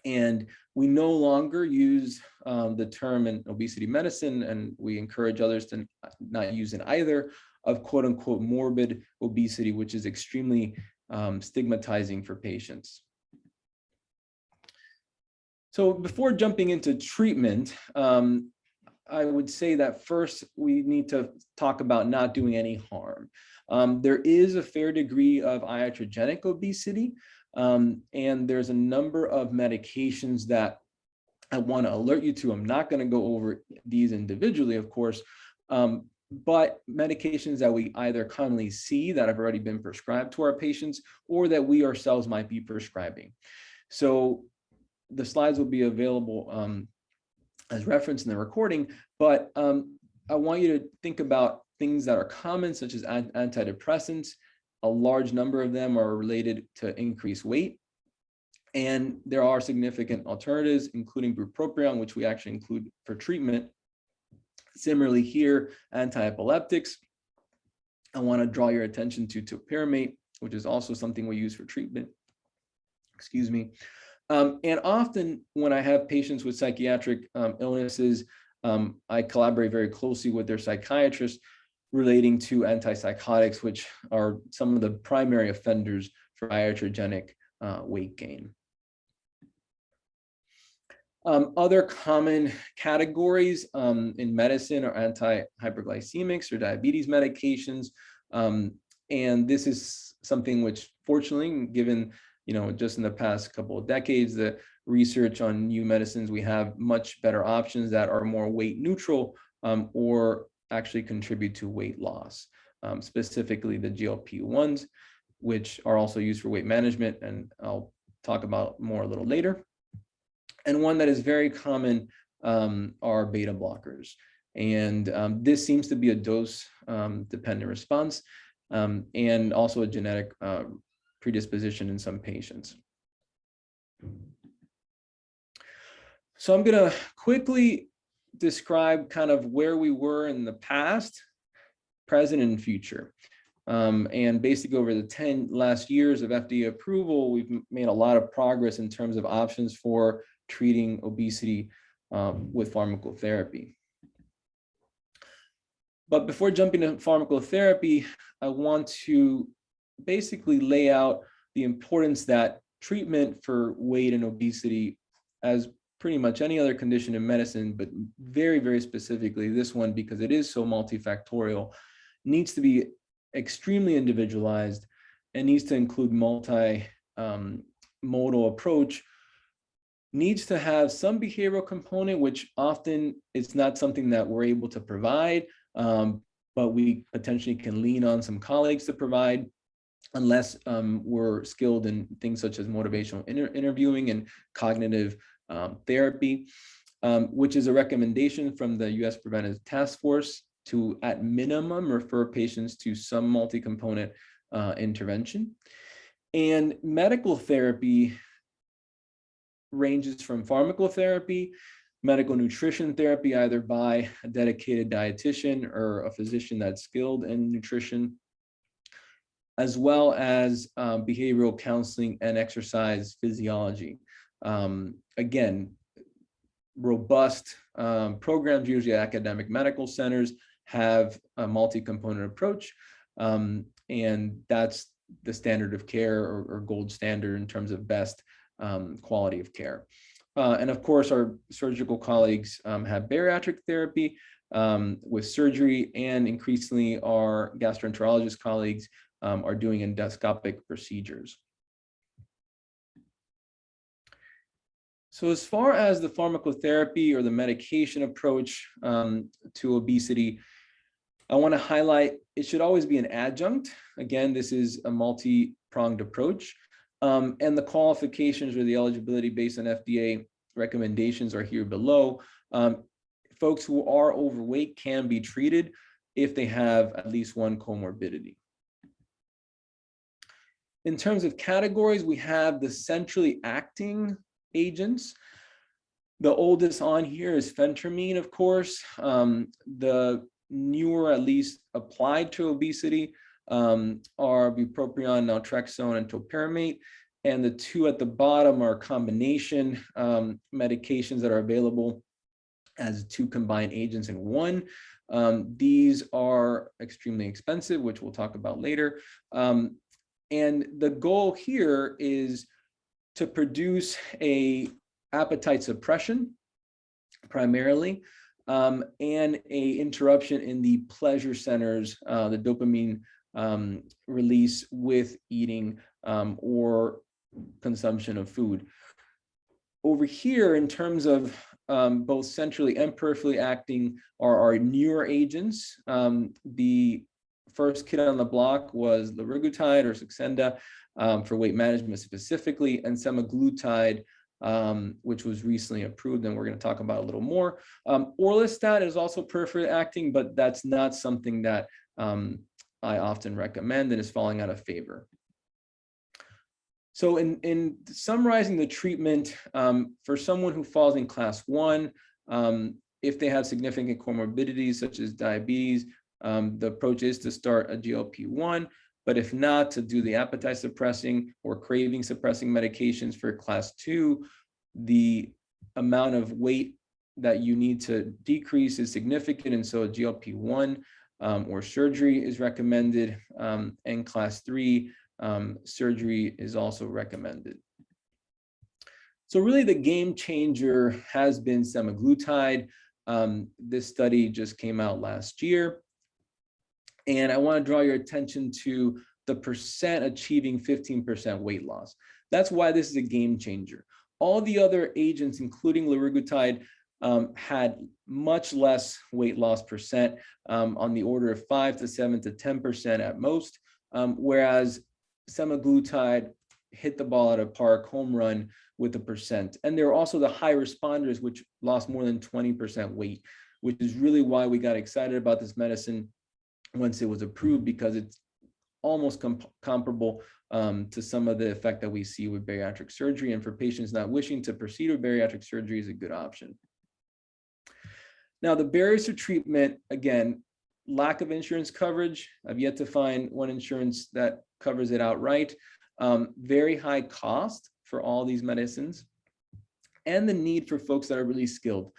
And we no longer use the term in obesity medicine, and we encourage others to not use it either, of quote unquote morbid obesity, which is extremely stigmatizing for patients. So before jumping into treatment, I would say that first we need to talk about not doing any harm. There is a fair degree of iatrogenic obesity, and there's a number of medications that I want to alert you to. I'm not going to go over these individually, of course, but medications that we either commonly see that have already been prescribed to our patients or that we ourselves might be prescribing. So the slides will be available as reference in the recording, but I want you to think about things that are common, such as antidepressants. A large number of them are related to increased weight. And there are significant alternatives, including bupropion, which we actually include for treatment. Similarly here, anti-epileptics. I want to draw your attention to topiramate, which is also something we use for treatment. Excuse me. And often when I have patients with psychiatric illnesses, I collaborate very closely with their psychiatrists relating to antipsychotics, which are some of the primary offenders for iatrogenic weight gain. Other common categories in medicine are anti-hyperglycemics or diabetes medications. And this is something which, fortunately, given just in the past couple of decades, the research on new medicines, we have much better options that are more weight neutral or actually contribute to weight loss, specifically the GLP-1s, which are also used for weight management, and I'll talk about more a little later. And one that is very common are beta blockers. And this seems to be a dose dependent response and also a genetic predisposition in some patients. So I'm going to quickly describe kind of where we were in the past, present, and future. And basically over the 10 last years of FDA approval, we've made a lot of progress in terms of options for treating obesity with pharmacotherapy. But before jumping to pharmacotherapy, I want to basically lay out the importance that treatment for weight and obesity, as pretty much any other condition in medicine, but very, very specifically this one, because it is so multifactorial, needs to be extremely individualized and needs to include multi-modal approach, needs to have some behavioral component, which often is not something that we're able to provide, but we potentially can lean on some colleagues to provide, unless we're skilled in things such as motivational interviewing and cognitive therapy, which is a recommendation from the U.S. Preventive Task Force to, at minimum, refer patients to some multi-component intervention. And medical therapy ranges from pharmacotherapy, medical nutrition therapy, either by a dedicated dietitian or a physician that's skilled in nutrition, as well as behavioral counseling and exercise physiology. Again, robust programs, usually academic medical centers, have a multi-component approach, and that's the standard of care or gold standard in terms of best quality of care. And of course, our surgical colleagues have bariatric therapy with surgery, and increasingly our gastroenterologist colleagues are doing endoscopic procedures. So as far as the pharmacotherapy or the medication approach to obesity, I want to highlight it should always be an adjunct. Again, this is a multi-pronged approach. And the qualifications or the eligibility based on FDA recommendations are here below. Folks who are overweight can be treated if they have at least one comorbidity. In terms of categories, we have the centrally acting agents. The oldest on here is phentermine, of course. The newer, at least applied to obesity, are bupropion, naltrexone, and topiramate. And the two at the bottom are combination medications that are available as two combined agents in one. These are extremely expensive, which we'll talk about later. And the goal here is to produce a appetite suppression primarily, and a interruption in the pleasure centers, the dopamine release with eating or consumption of food. Over here, in terms of both centrally and peripherally acting, are our newer agents. The first kid on the block was liraglutide or Saxenda for weight management specifically, and semaglutide, which was recently approved, and we're going to talk about a little more. Orlistat is also peripherally acting, but that's not something that I often recommend and is falling out of favor. So in summarizing the treatment, for someone who falls in class 1, if they have significant comorbidities such as diabetes, the approach is to start a GLP-1, but if not, to do the appetite suppressing or craving suppressing medications. For class 2, the amount of weight that you need to decrease is significant, and so a GLP-1 or surgery is recommended, and class 3 surgery is also recommended. So really the game changer has been semaglutide. This study just came out last year. And I want to draw your attention to the percent achieving 15% weight loss. That's why this is a game changer. All the other agents, including liraglutide, had much less weight loss percent, on the order of 5 to 7 to 10% at most, whereas semaglutide hit the ball out of park, home run with the percent. And there are also the high responders, which lost more than 20% weight, which is really why we got excited about this medicine once it was approved, because it's almost comparable to some of the effect that we see with bariatric surgery. And for patients not wishing to proceed with bariatric surgery is a good option. Now, the barriers to treatment, again, lack of insurance coverage. I've yet to find one insurance that covers it outright. Very high cost for all these medicines, and the need for folks that are really skilled.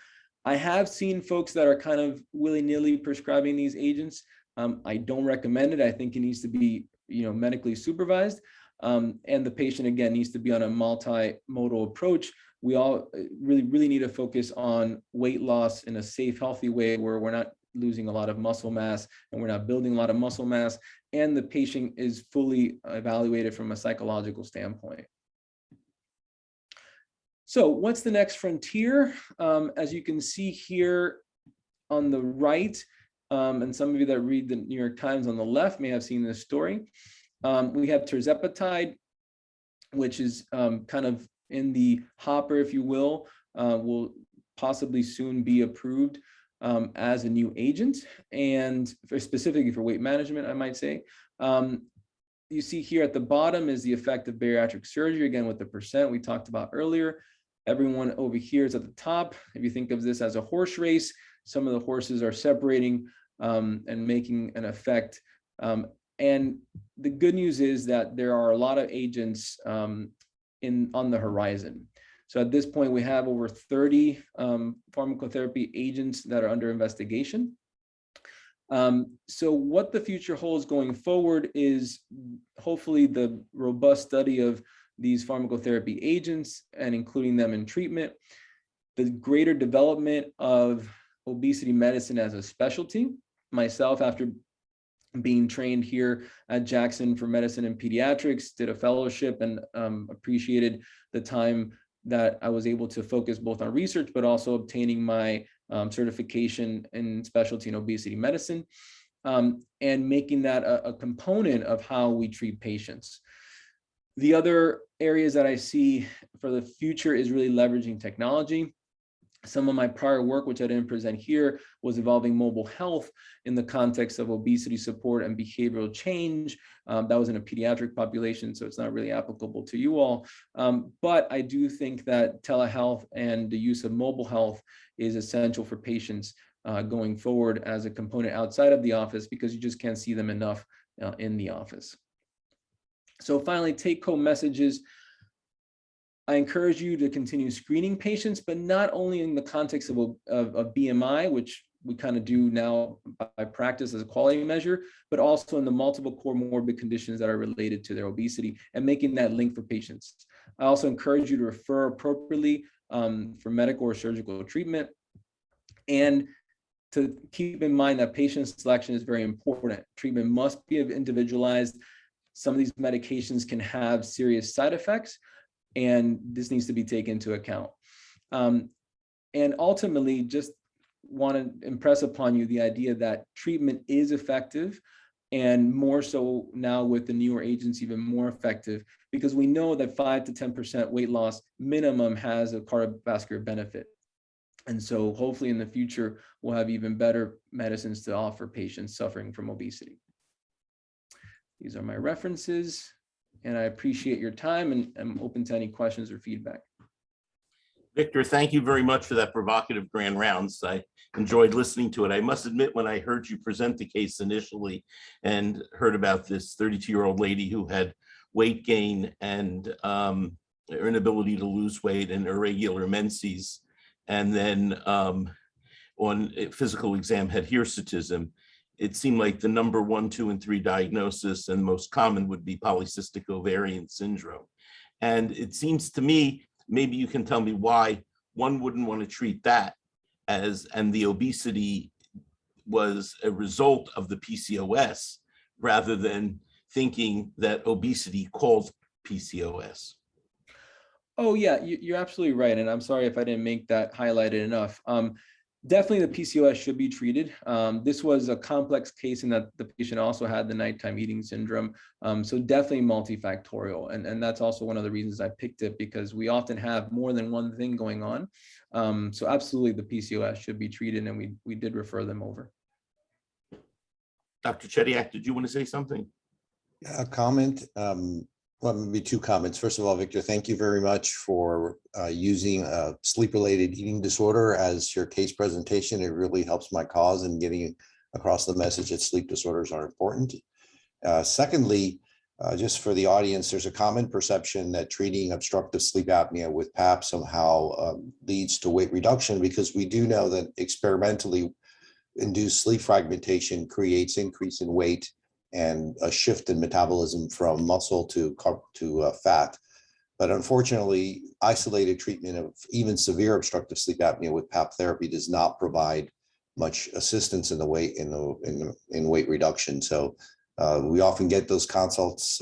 I have seen folks that are kind of willy-nilly prescribing these agents. I don't recommend it. I think it needs to be, medically supervised. And the patient, again, needs to be on a multimodal approach. We all really need to focus on weight loss in a safe, healthy way where we're not losing a lot of muscle mass and we're not building a lot of muscle mass, and the patient is fully evaluated from a psychological standpoint. So what's the next frontier? As you can see here on the right, and some of you that read the New York Times on the left may have seen this story. We have tirzepatide, which is kind of in the hopper, if you will possibly soon be approved as a new agent, and specifically for weight management, I might say. You see here at the bottom is the effect of bariatric surgery, again, with the percent we talked about earlier. Everyone over here is at the top. If you think of this as a horse race, some of the horses are separating and making an effect. And the good news is that there are a lot of agents on the horizon. So at this point, we have over 30 pharmacotherapy agents that are under investigation. So what the future holds going forward is hopefully the robust study of these pharmacotherapy agents and including them in treatment, the greater development of obesity medicine as a specialty. Myself, after being trained here at Jackson for medicine and pediatrics, did a fellowship and appreciated the time that I was able to focus both on research, but also obtaining my certification in specialty in obesity medicine, and making that a component of how we treat patients. The other areas that I see for the future is really leveraging technology. Some of my prior work, which I didn't present here, was involving mobile health in the context of obesity support and behavioral change. That was in a pediatric population, so it's not really applicable to you all. But I do think that telehealth and the use of mobile health is essential for patients going forward as a component outside of the office, because you just can't see them enough in the office. So finally, take-home messages. I encourage you to continue screening patients, but not only in the context of BMI, which we kind of do now by practice as a quality measure, but also in the multiple comorbid conditions that are related to their obesity and making that link for patients. I also encourage you to refer appropriately for medical or surgical treatment, and to keep in mind that patient selection is very important. Treatment must be individualized. Some of these medications can have serious side effects, and this needs to be taken into account. And ultimately, just want to impress upon you the idea that treatment is effective, and more so now with the newer agents, even more effective, because we know that 5 to 10% weight loss minimum has a cardiovascular benefit. And so hopefully in the future, we'll have even better medicines to offer patients suffering from obesity. These are my references, and I appreciate your time, and I'm open to any questions or feedback. Victor, thank you very much for that provocative grand rounds. I enjoyed listening to it. I must admit, when I heard you present the case initially and heard about this 32-year-old lady who had weight gain and inability to lose weight and irregular menses, and then on a physical exam had hirsutism, it seemed like the number 1, 2, and 3 diagnosis and most common would be polycystic ovarian syndrome. And it seems to me, maybe you can tell me why one wouldn't want to treat that and the obesity was a result of the PCOS rather than thinking that obesity caused PCOS. Oh yeah, you're absolutely right. And I'm sorry if I didn't make that highlighted enough. Definitely the PCOS should be treated. This was a complex case in that the patient also had the nighttime eating syndrome. So definitely multifactorial. And that's also one of the reasons I picked it, because we often have more than one thing going on. So absolutely the PCOS should be treated, and we did refer them over. Dr. Chediak, did you want to say something? A comment. Well, maybe 2 comments. First of all, Victor, thank you very much for using a sleep-related eating disorder as your case presentation. It really helps my cause in getting across the message that sleep disorders are important. Secondly, just for the audience, there's a common perception that treating obstructive sleep apnea with PAP somehow leads to weight reduction, because we do know that experimentally induced sleep fragmentation creates increase in weight and a shift in metabolism from muscle to fat. But unfortunately, isolated treatment of even severe obstructive sleep apnea with PAP therapy does not provide much assistance in the weight in weight reduction. So we often get those consults,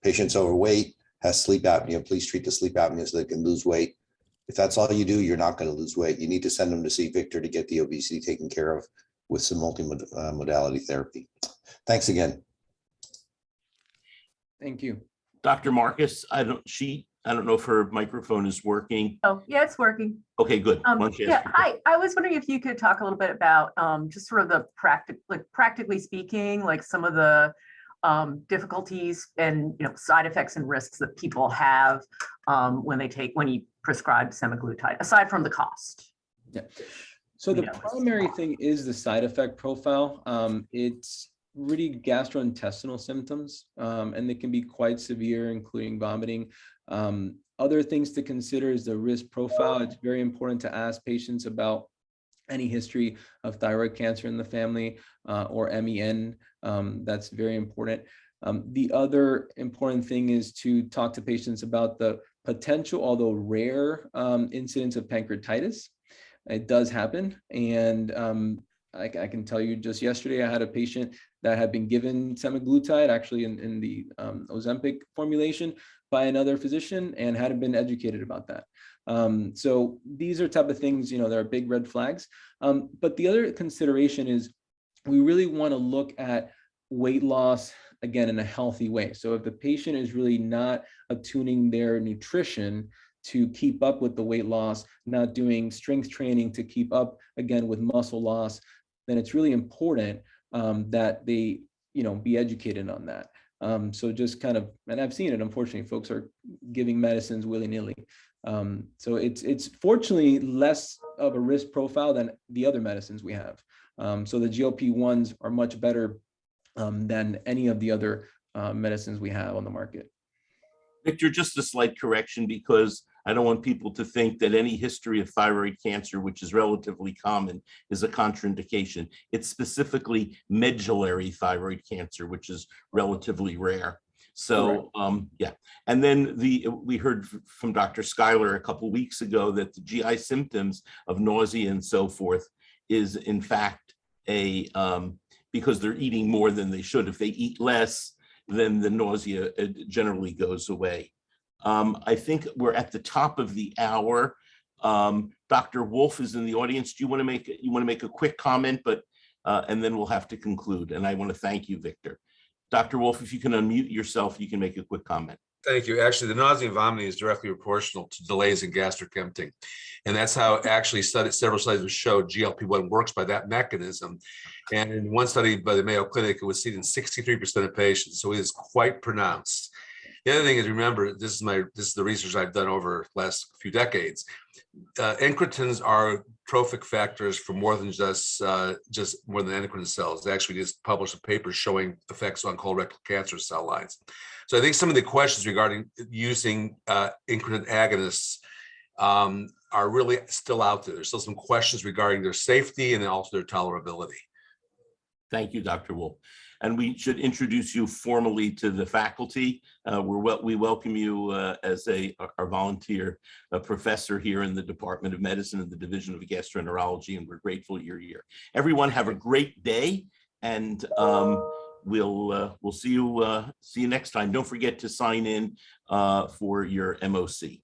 patients overweight, has sleep apnea, please treat the sleep apnea so they can lose weight. If that's all you do, you're not going to lose weight. You need to send them to see Victor to get the obesity taken care of with some multi-modality therapy. Thanks again. Thank you. Dr. Marcus, I don't know if her microphone is working. Oh, yeah, it's working. Okay, good. Why don't you ask her? Hi. I was wondering if you could talk a little bit about just sort of the practically speaking, like some of the difficulties and side effects and risks that people have when you prescribe semaglutide, aside from the cost. Yeah. So the primary thing is the side effect profile. It's really gastrointestinal symptoms, and they can be quite severe, including vomiting. Other things to consider is the risk profile. It's very important to ask patients about any history of thyroid cancer in the family or MEN. That's very important. The other important thing is to talk to patients about the potential, although rare, incidence of pancreatitis. It does happen. And I can tell you, just yesterday, I had a patient that had been given semaglutide, actually in the Ozempic formulation, by another physician and hadn't been educated about that. So these are type of things, there are big red flags. But the other consideration is we really want to look at weight loss, again, in a healthy way. So if the patient is really not attuning their nutrition to keep up with the weight loss, not doing strength training to keep up, again, with muscle loss, then it's really important that they, be educated on that. So just kind of, and I've seen it, unfortunately, folks are giving medicines willy-nilly. So it's fortunately less of a risk profile than the other medicines we have. So the GLP-1s are much better than any of the other medicines we have on the market. Victor, just a slight correction, because I don't want people to think that any history of thyroid cancer, which is relatively common, is a contraindication. It's specifically medullary thyroid cancer, which is relatively rare. So, yeah. And then we heard from Dr. Schuyler a couple of weeks ago that the GI symptoms of nausea and so forth is in fact because they're eating more than they should. If they eat less, then the nausea generally goes away. I think we're at the top of the hour. Dr. Wolf is in the audience. Do you want to make a quick comment, and then we'll have to conclude. And I want to thank you, Victor. Dr. Wolf, if you can unmute yourself, you can make a quick comment. Thank you. Actually, the nausea and vomiting is directly proportional to delays in gastric emptying. And that's how actually several studies have showed GLP-1 works by that mechanism. And in one study by the Mayo Clinic, it was seen in 63% of patients. So it is quite pronounced. The other thing is, remember, this is the research I've done over the last few decades. Incretins are trophic factors for more than just more than endocrine cells. They actually just published a paper showing effects on colorectal cancer cell lines. So I think some of the questions regarding using incretin agonists are really still out there. There's still some questions regarding their safety and also their tolerability. Thank you, Dr. Wolf. And we should introduce you formally to the faculty. We welcome you as our volunteer professor here in the Department of Medicine and the Division of Gastroenterology, and we're grateful you're here. Everyone have a great day, and we'll see you next time. Don't forget to sign in for your MOC.